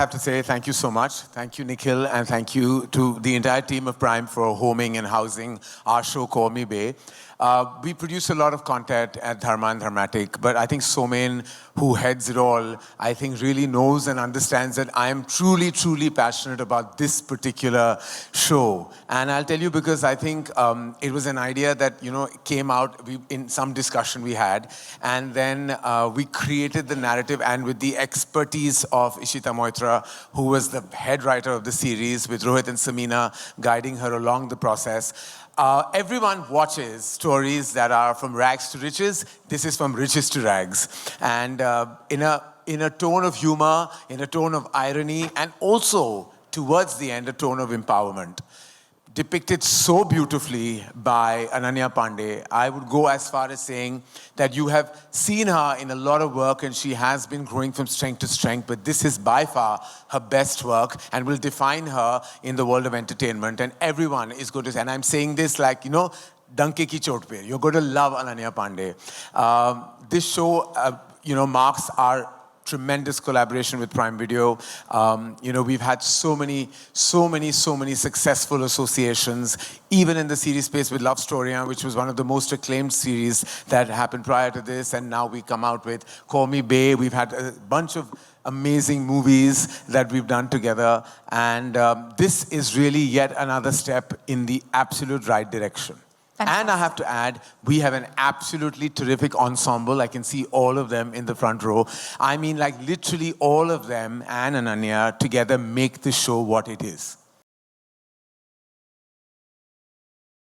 have to say thank you so much. Thank you, Nikhil, and thank you to the entire team of Prime for homing and housing our show, Call Me Bae. We produce a lot of content at Dharma and Dharmatic, but I think Somen, who heads it all, I think really knows and understands that I am truly, truly passionate about this particular show. And I'll tell you because I think it was an idea that, came out in some discussion we had. And then we created the narrative, and with the expertise of Ishita Moitra, who was the head writer of the series, with Rohit and Samina guiding her along the process. Everyone watches stories that are from rags to riches. This is from riches to rags. And in a tone of humor, in a tone of irony, and also, towards the end, a tone of empowerment. Depicted so beautifully by Ananya Pandey. I would go as far as saying that you have seen her in a lot of work and she has been growing from strength to strength, but this is by far her best work and will define her in the world of entertainment. And everyone is going to, and I'm saying this like, Danke ki chot pe. You're going to love Ananya Pandey. This show, marks our tremendous collaboration with Prime Video. We've had so many successful associations, even in the series space with Love Story, which was one of the most acclaimed series that happened prior to this. And now we come out with Call Me Bae. We've had a bunch of amazing movies that we've done together. And this is really yet another step in the absolute right direction. Fantastic. And I have to add, we have an absolutely terrific ensemble. I can see all of them in the front row. I mean, like literally all of them and Ananya together make the show what it is.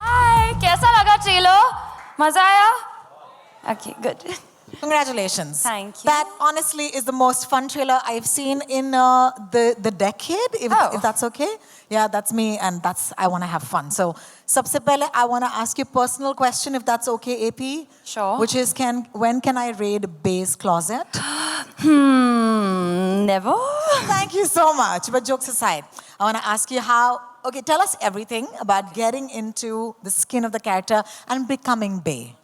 Hi, कैसा लगा trailer? मजा आया? Okay, good. Congratulations. Thank you. That honestly is the most fun trailer I've seen in the decade, if that's okay. Yeah, that's me, and I want to have fun. So, sabse pehle, I want to ask you a personal question, if that's okay, AP. Sure. Which is, when can I raid Bae's closet? Never. Thank you so much. But jokes aside, I want to ask you tell us everything about getting into the skin of the character and becoming Bae.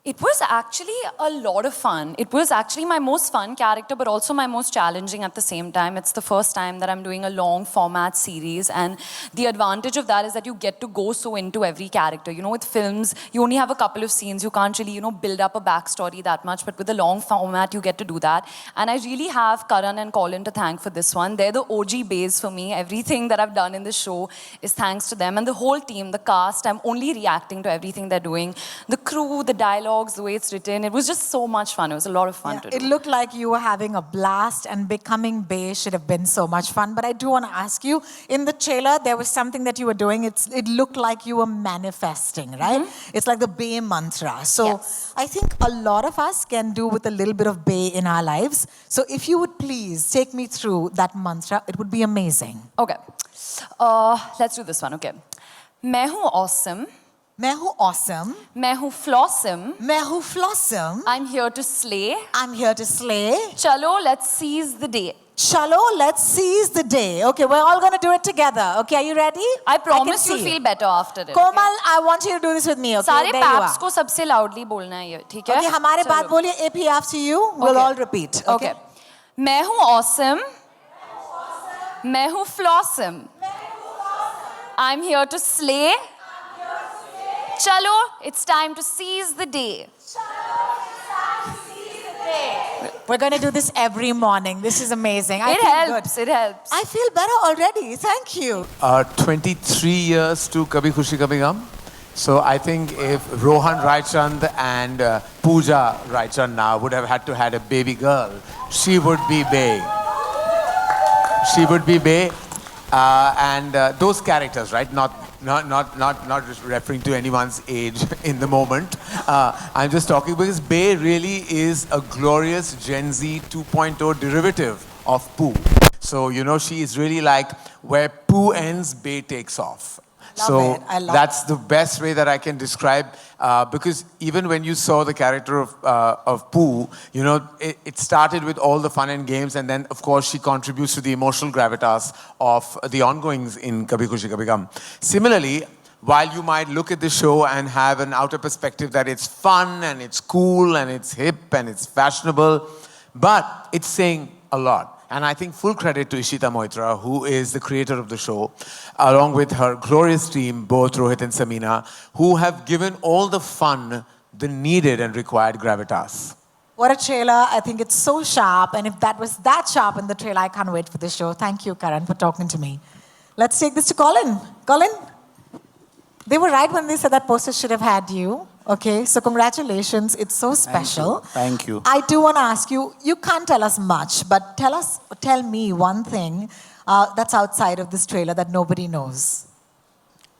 It was actually a lot of fun. It was actually my most fun character, but also my most challenging at the same time. It's the first time that I'm doing a long format series, and the advantage of that is that you get to go so into every character. With films, you only have a couple of scenes. You can't really, build up a backstory that much, but with the long format, you get to do that. And I really have Karan and Colin to thank for this one. They're the OG Baes for me. Everything that I've done in this show is thanks to them. And the whole team, the cast, I'm only reacting to everything they're doing. The crew, the dialogue, the way it's written. It was just so much fun. It was a lot of fun to do. It looked like you were having a blast, and becoming Bae should have been so much fun. But I do want to ask you, in the trailer, there was something that you were doing. It looked like you were manifesting, right? Mm-hmm. It's like the Bae mantra. So yes. I think a lot of us can do with a little bit of Bae in our lives. So if you would please take me through that mantra, it would be amazing. Okay. Let's do this one. Okay. मैं हूँ awesome. मैं हूँ awesome. मैं हूँ flossom. मैं हूँ flossom. I'm here to slay. I'm here to slay. Chalo, let's seize the day. Chalo, let's seize the day. Okay, we're all going to do it together. Okay, are you ready? I promise you'll feel better after it. Komal, okay? I want you to do this with me. Okay, सारे paps को सबसे loudly बोलना है ये, ठीक है? Okay, हमारे बाद बोलिए. AP after you. We'll all repeat. Okay. मैं हूँ awesome. मैं हूँ flossom. I'm here to slay. Chalo, it's time to seize the day. We're going to do this every morning. This is amazing. It helps. It helps. I feel better already. Thank you. 23 years to Kabhi Khushi Kabhi Gum. So I think if Rohan Raichand and Pooja Raichand now would have had to had a baby girl, she would be Bae. She would be Bae. And those characters, right? Not just referring to anyone's age in the moment. I'm just talking because Bae really is a glorious Gen Z 2.0 derivative of Pooh. So, she is really like where Pooh ends, Bae takes off. That's the best way that I can describe, because even when you saw the character of Pooh, it started with all the fun and games, and then of course she contributes to the emotional gravitas of the ongoings in Kabhi Khushi Kabhi Gum. Similarly, while you might look at the show and have an outer perspective that it's fun and it's cool and it's hip and it's fashionable, but it's saying a lot. And I think full credit to Ishita Moitra, who is the creator of the show, along with her glorious team, both Rohit and Samina, who have given all the fun the needed and required gravitas. What a trailer. I think it's so sharp. And if that was that sharp in the trailer, I can't wait for the show. Thank you, Karan, for talking to me. Let's take this to Colin. Colin, they were right when they said that poster should have had you. Okay, so congratulations. It's so special. Thank you. I do want to ask you, you can't tell us much, but tell me one thing that's outside of this trailer that nobody knows.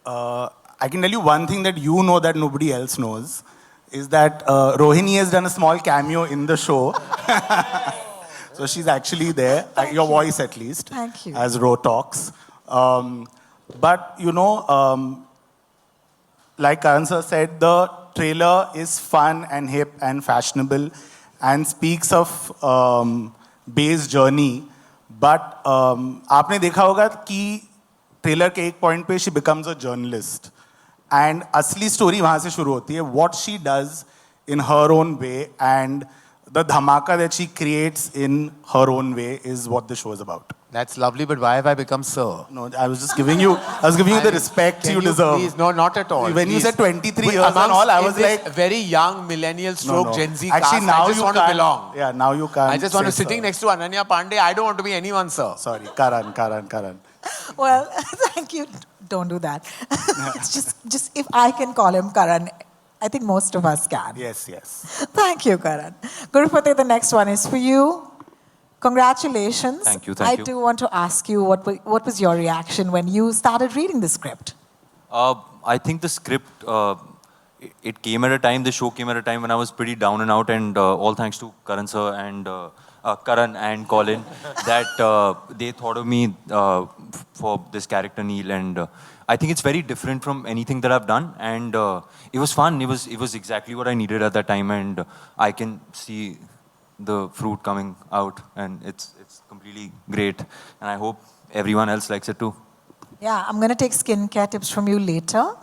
I can tell you one thing that you know that nobody else knows, is that Rohini has done a small cameo in the show. So she's actually there, your voice at least. Thank you. As Ro talks. But, you know, like Karan sir said, the trailer is fun and hip and fashionable and speaks of Bay's journey. But आपने देखा होगा कि trailer के एक point पे she becomes a journalist. And असली story वहाँ से शुरू होती है. What she does in her own way and the dhamaka that she creates in her own way is what the show is about. That's lovely, but why have I become sir? No, I was just giving you, the respect Can you deserve. Please, no, not at all. When you please. said 23 Wait, years and amongst- all, I in was this like, very young millennial stroke Gen Z Actually, cast, now I just you want to can't- belong. Yeah, now you can't. I just want to say sitting sir. next to Ananya Pandey. I don't want to be anyone, sir. Sorry, Karan. Well, thank you. Don't do that. It's just if I can call him Karan, I think most of us can. Yes. Thank you, Karan. Gurupati, the next one is for you. Congratulations. Thank you. I do want to ask you, what was your reaction when you started reading the script? I think the script, it came at a time, the show came at a time when I was pretty down and out, and all thanks to Karan sir and Karan and Colin that they thought of me for this character Neil, and I think it's very different from anything that I've done, and it was fun. It was exactly what I needed at that time, and I can see the fruit coming out, and it's completely great, and I hope everyone else likes it too. Yeah, I'm going to take skincare tips from you later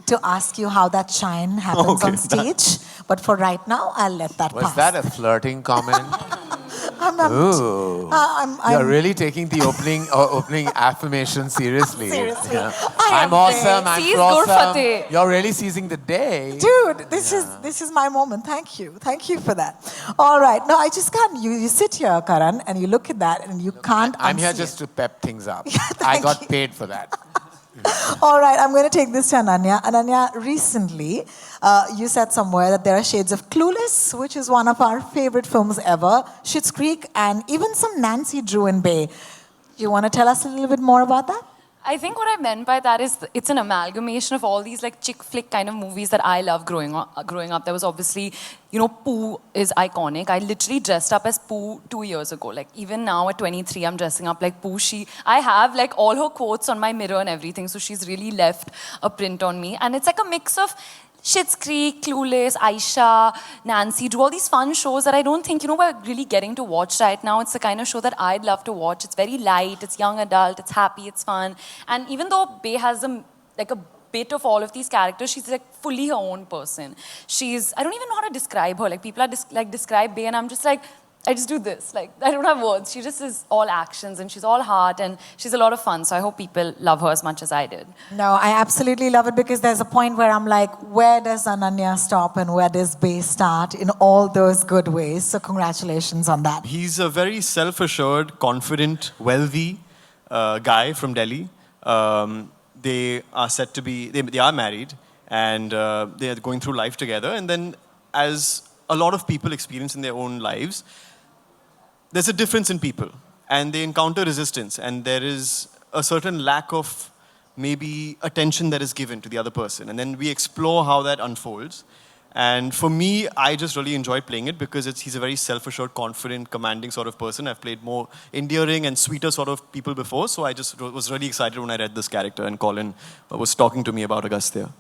to ask you how that shine happens on stage. But for right now, I'll let that Was pass. that a flirting comment? Ooh. You're really taking the opening affirmation seriously. Seriously. Yeah. I I'm am awesome. great. I'm Seize awesome. Gurfate. You're really seizing the day. Dude, this is my moment. Thank you for that. All right, now I just can't. You sit here, Karan, and you look at that, and you can't. I'm here unsee just it. to pep things up. Thank I got you. paid for that. All right, I'm going to take this to Ananya. Ananya, recently you said somewhere that there are shades of Clueless, which is one of our favorite films ever, Schitt's Creek, and even some Nancy Drew and Bay. You want to tell us a little bit more about that? I think what I meant by that is it's an amalgamation of all these like chick flick kind of movies that I love growing up. There was obviously, Pooh is iconic. I literally dressed up as Pooh 2 years ago. Like even now at 23, I'm dressing up like Pooh. I have like all her quotes on my mirror and everything. So she's really left a print on me. And it's like a mix of Schitt's Creek, Clueless, Aisha, Nancy Drew, all these fun shows that I don't think, we're really getting to watch right now. It's the kind of show that I'd love to watch. It's very light, it's young adult, it's happy, it's fun. And even though Bay has a bit of all of these characters, she's like fully her own person. I don't even know how to describe her. Like people are describe Bay and I'm just like, I just do this. Like, I don't have words. She just is all actions and she's all heart and she's a lot of fun. So I hope people love her as much as I did. No, I absolutely love it because there's a point where I'm like, where does Ananya stop and where does Bay start in all those good ways? So congratulations on that. He's a very self-assured, confident, wealthy guy from Delhi. They are said to be, they are married and they are going through life together. And then as a lot of people experience in their own lives, there's a difference in people and they encounter resistance and there is a certain lack of maybe attention that is given to the other person. And then we explore how that unfolds. And for me, I just really enjoyed playing it because he's a very self-assured, confident, commanding sort of person. I've played more endearing and sweeter sort of people before. So I just was really excited when I read this character and Colin was talking to me about Agastya.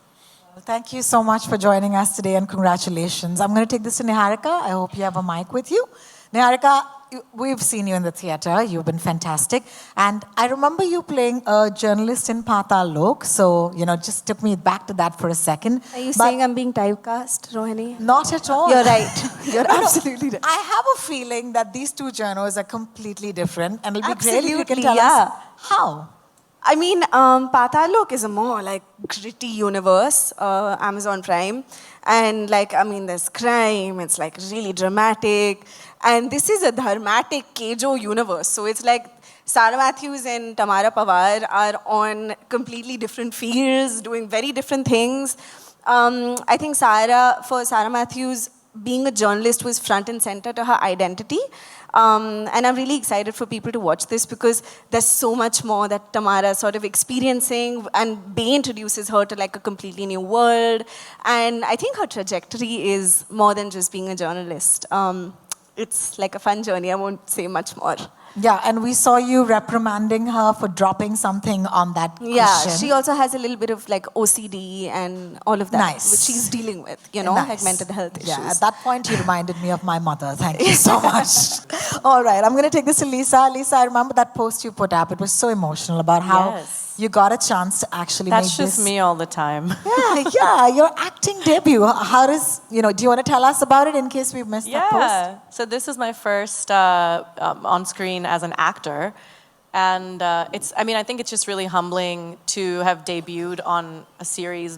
Well, thank you so much for joining us today and congratulations. I'm going to take this to Niharika. I hope you have a mic with you. Niharika, we've seen you in the theatre. You've been fantastic. And I remember you playing a journalist in Patal Lok. So, just took me back to that for a second. Are you But saying I'm being typecast, Rohini? Not at all. You're right. You're No, no. absolutely right. I have a feeling that these two journos are completely different. And it'll be great if you can Absolutely, tell yeah. us how. I mean, Patal Lok is a more like gritty universe, Amazon Prime. And there's crime, it's like really dramatic. And this is a dramatic Kejo universe. So it's like Sarah Matthews and Tamara Pawar are on completely different fields, doing very different things. I think for Sarah Matthews, being a journalist was front and center to her identity. And I'm really excited for people to watch this because there's so much more that Tamara is sort of experiencing, and Bay introduces her to like a completely new world. And I think her trajectory is more than just being a journalist. It's like a fun journey. I won't say much more. Yeah, and we saw you reprimanding her for dropping something on that Yeah, cushion. she also has a little bit of like OCD and all of that, Nice. which she's dealing with, like Nice. mental health issues. Yeah, at that point, you reminded me of my mother. Thank you so much. All right, I'm going to take this to Lisa. Lisa, I remember that post you put up. It was so emotional about how Yes. you got a chance to actually That's make just this. me all the time. Yeah, your acting debut. How does, do you want to tell us about it in case we've missed that post? Yeah. So this is my first on screen as an actor. And I think it's just really humbling to have debuted on a series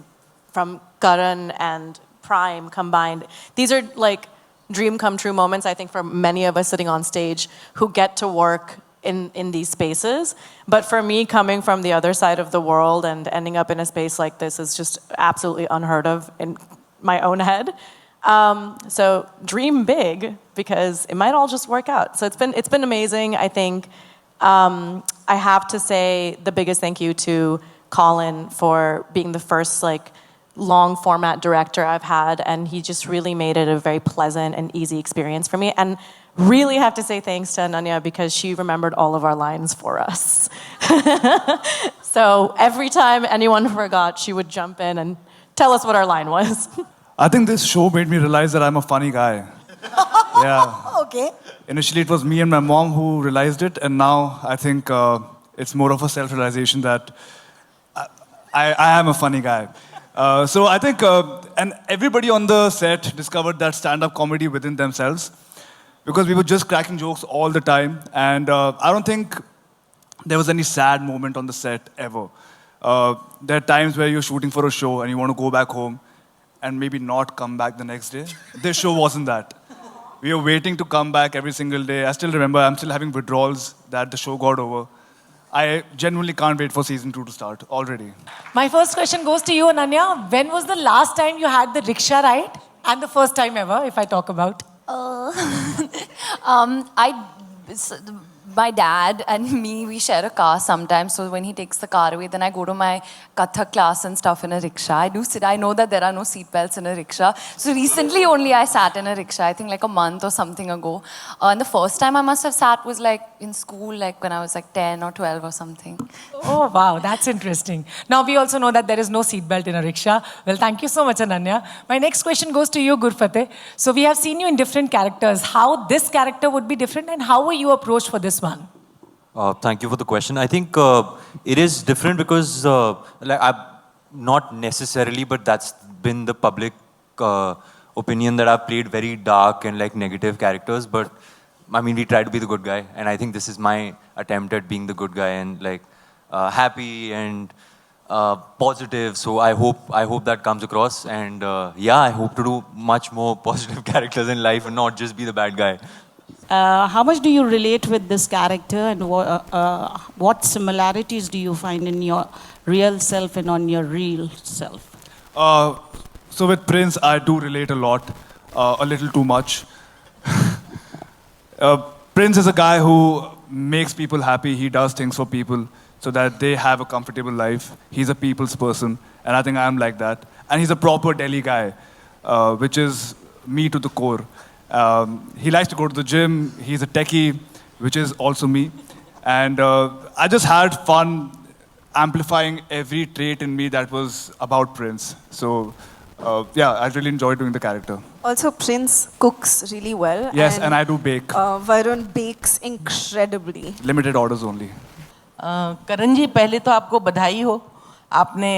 from Karan and Prime combined. These are like dream come true moments, I think, for many of us sitting on stage who get to work in these spaces. But for me, coming from the other side of the world and ending up in a space like this is just absolutely unheard of in my own head. So dream big, because it might all just work out. So it's been amazing. I think I have to say the biggest thank you to Colin for being the first long format director I've had, and he just really made it a very pleasant and easy experience for me. And really have to say thanks to Ananya because she remembered all of our lines for us. So every time anyone forgot, she would jump in and tell us what our line was. I think this show made me realize that I'm a funny guy. Yeah. Okay. Initially, it was me and my mom who realized it, and now I think it's more of a self-realization that I am a funny guy. So I think, and everybody on the set discovered that stand-up comedy within themselves, because we were just cracking jokes all the time, and I don't think there was any sad moment on the set ever. There are times where you're shooting for a show and you want to go back home and maybe not come back the next day. This show wasn't that. We were waiting to come back every single day. I still remember, I'm still having withdrawals that the show got over. I genuinely can't wait for season 2 to start already. My first question goes to you, Ananya. When was the last time you had the rickshaw ride? And the first time ever, if I talk about? My dad and me, we share a car sometimes. So when he takes the car away, then I go to my Kathak class and stuff in a rickshaw. I do sit. I know that there are no seatbelts in a rickshaw. So recently only I sat in a rickshaw, I think like a month or something ago. And the first time I must have sat was like in school, like when I was like 10 or 12 or something. Oh, wow, that's interesting. Now, we also know that there is no seatbelt in a rickshaw. Well, thank you so much, Ananya. My next question goes to you, Gurfateh. So we have seen you in different characters. How this character would be different, and how were you approached for this one? Thank you for the question. I think it is different because, not necessarily, but that's been the public opinion that I've played very dark and negative characters. But I mean, we try to be the good guy, and I think this is my attempt at being the good guy and happy and positive. So I hope that comes across. And I hope to do much more positive characters in life and not just be the bad guy. How much do you relate with this character, and what similarities do you find in your real self and on your real self? So with Prince, I do relate a lot, a little too much. Prince is a guy who makes people happy. He does things for people so that they have a comfortable life. He's a people's person, and I think I'm like that. And he's a proper Delhi guy, which is me to the core. He likes to go to the gym. He's a techie, which is also me. And I just had fun amplifying every trait in me that was about Prince. So yeah, I really enjoyed doing the character. Also, Prince cooks really well. Yes, and I do bake. Varun bakes incredibly. Limited orders only. करण जी, पहले तो आपको बधाई हो. आपने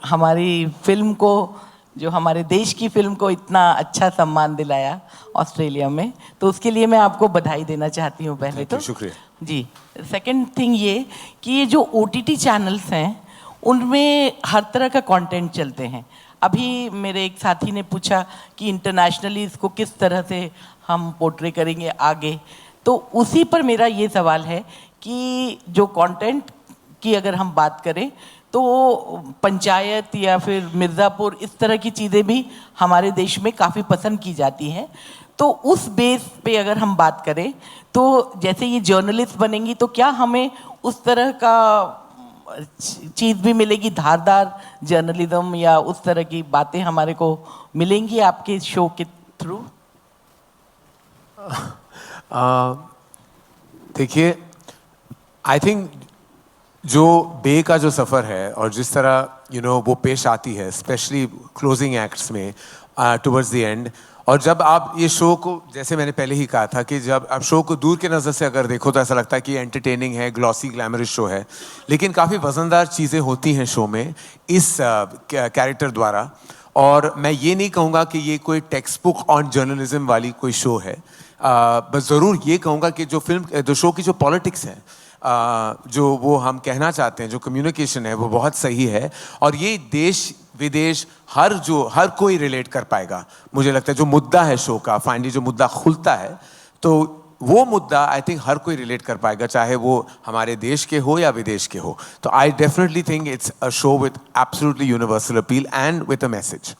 हमारी film को, जो हमारे देश की फिल्म को इतना अच्छा सम्मान दिलाया ऑस्ट्रेलिया में, तो उसके लिए मैं आपको बधाई देना चाहती हूँ पहले तो. शुक्रिया. जी. सेकंड थिंग ये कि ये जो OTT चैनल्स हैं, उनमें हर तरह का कंटेंट चलते हैं. अभी मेरे एक साथी ने पूछा कि इंटरनेशनली इसको किस तरह से हम पोर्ट्रे करेंगे आगे, तो उसी पर मेरा ये सवाल है कि जो कंटेंट की अगर हम बात करें तो पंचायत या फिर मिर्ज़ापुर इस तरह की चीज़ें भी हमारे देश में काफ़ी पसंद की जाती हैं. तो उस बेस पे अगर हम बात करें तो जैसे ये जर्नलिस्ट बनेंगी तो क्या हमें उस तरह का चीज़ भी मिलेगी, धारदार जर्नलिज्म या उस तरह की बातें हमारे को मिलेंगी आपके शो के थ्रू? देखिए, आई थिंक जो बे का जो सफ़र है और जिस तरह वो पेश आती है, स्पेशली क्लोजिंग एक्ट्स में टुवर्ड्स द एंड, और जब आप ये शो को, जैसे मैंने पहले ही कहा था कि जब आप शो को दूर के नज़र से अगर देखो तो ऐसा लगता है कि एंटरटेनिंग है, ग्लॉसी ग्लैमरस शो है, लेकिन काफ़ी वज़नदार चीज़ें होती हैं शो में इस कैरेक्टर द्वारा. और मैं ये नहीं कहूँगा कि ये कोई टेक्स्ट बुक ऑन जर्नलिज्म वाली कोई शो है, बस ज़रूर ये कहूँगा कि जो शो की जो पॉलिटिक्स है, जो वो हम कहना चाहते हैं, जो कम्युनिकेशन है, वो बहुत सही है. और ये देश विदेश हर कोई रिलेट कर पाएगा. मुझे लगता है जो मुद्दा है शो का, फाइनली जो मुद्दा खुलता है, तो वो मुद्दा आई थिंक हर कोई रिलेट कर पाएगा, चाहे वो हमारे देश के हो या विदेश के हो. तो I definitely think it's a show with absolutely universal appeal and with a message.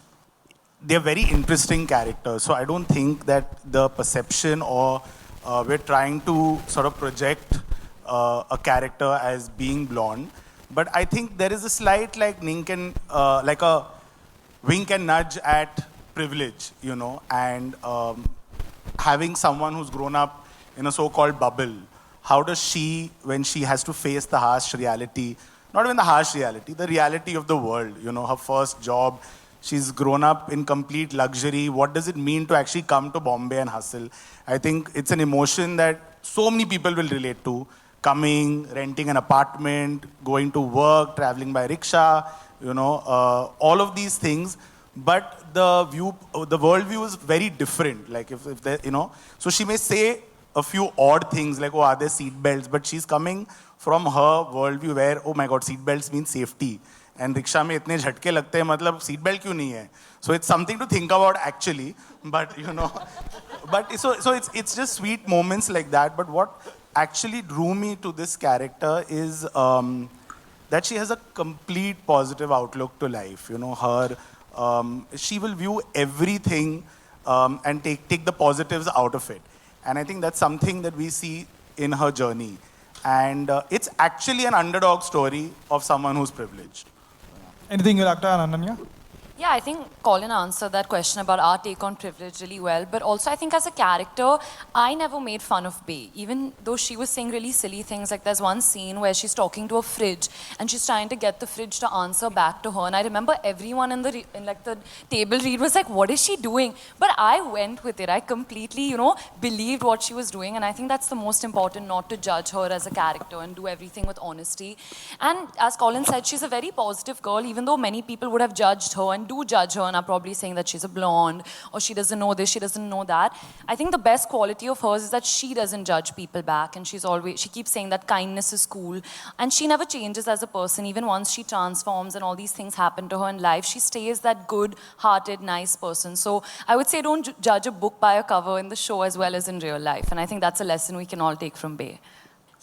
They're very interesting characters, so I don't think that the perception or we're trying to sort of project a character as being blonde. But I think there is a slight like like a wink and nudge at privilege, and having someone who's grown up in a so-called bubble, how does she, when she has to face the harsh reality, not even the harsh reality, the reality of the world, her first job, she's grown up in complete luxury. What does it mean to actually come to Bombay and hustle? I think it's an emotion that so many people will relate to. Coming, renting an apartment, going to work, traveling by rickshaw, all of these things. But the worldview is very different. Like if they, so she may say a few odd things like, oh, are there seat belts? But she's coming from her worldview where, oh my God, seat belts mean safety. And rickshaw में इतने झटके लगते हैं, मतलब seat belt क्यों नहीं है? So it's something to think about actually. But but so it's just sweet moments like that. But what actually drew me to this character is that she has a complete positive outlook to life. She will view everything and take the positives out of it. And I think that's something that we see in her journey. And it's actually an underdog story of someone who's privileged. Anything you'd like to add, Ananya? Yeah, I think Colin answered that question about our take on privilege really well. But also, I think as a character, I never made fun of Bey. Even though she was saying really silly things, like there's one scene where she's talking to a fridge and she's trying to get the fridge to answer back to her. And I remember everyone in the table read was like, what is she doing? But I went with it. I completely, believed what she was doing. And I think that's the most important, not to judge her as a character and do everything with honesty. And as Colin said, she's a very positive girl, even though many people would have judged her and do judge her and are probably saying that she's a blonde or she doesn't know this, she doesn't know that. I think the best quality of hers is that she doesn't judge people back, and she keeps saying that kindness is cool, and she never changes as a person. Even once she transforms and all these things happen to her in life, she stays that good-hearted, nice person. So I would say don't judge a book by a cover in the show as well as in real life, and I think that's a lesson we can all take from Bey.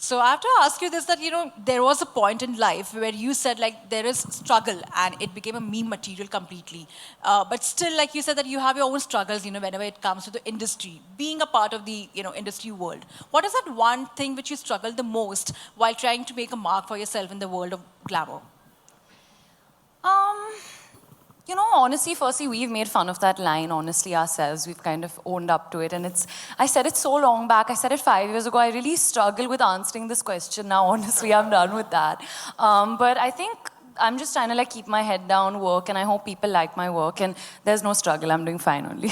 So I have to ask you this, that, there was a point in life where you said, like, there is struggle and it became a meme material completely. But still, like you said, that you have your own struggles, whenever it comes to the industry, being a part of the, industry world. What is that one thing which you struggled the most while trying to make a mark for yourself in the world of glamour? Honestly, firstly, we've made fun of that line, honestly, ourselves. We've kind of owned up to it. And I said it so long back. I said it 5 years ago. I really struggle with answering this question now. Honestly, I'm done with that. But I think I'm just trying to like keep my head down, work, and I hope people like my work. And there's no struggle. I'm doing fine only.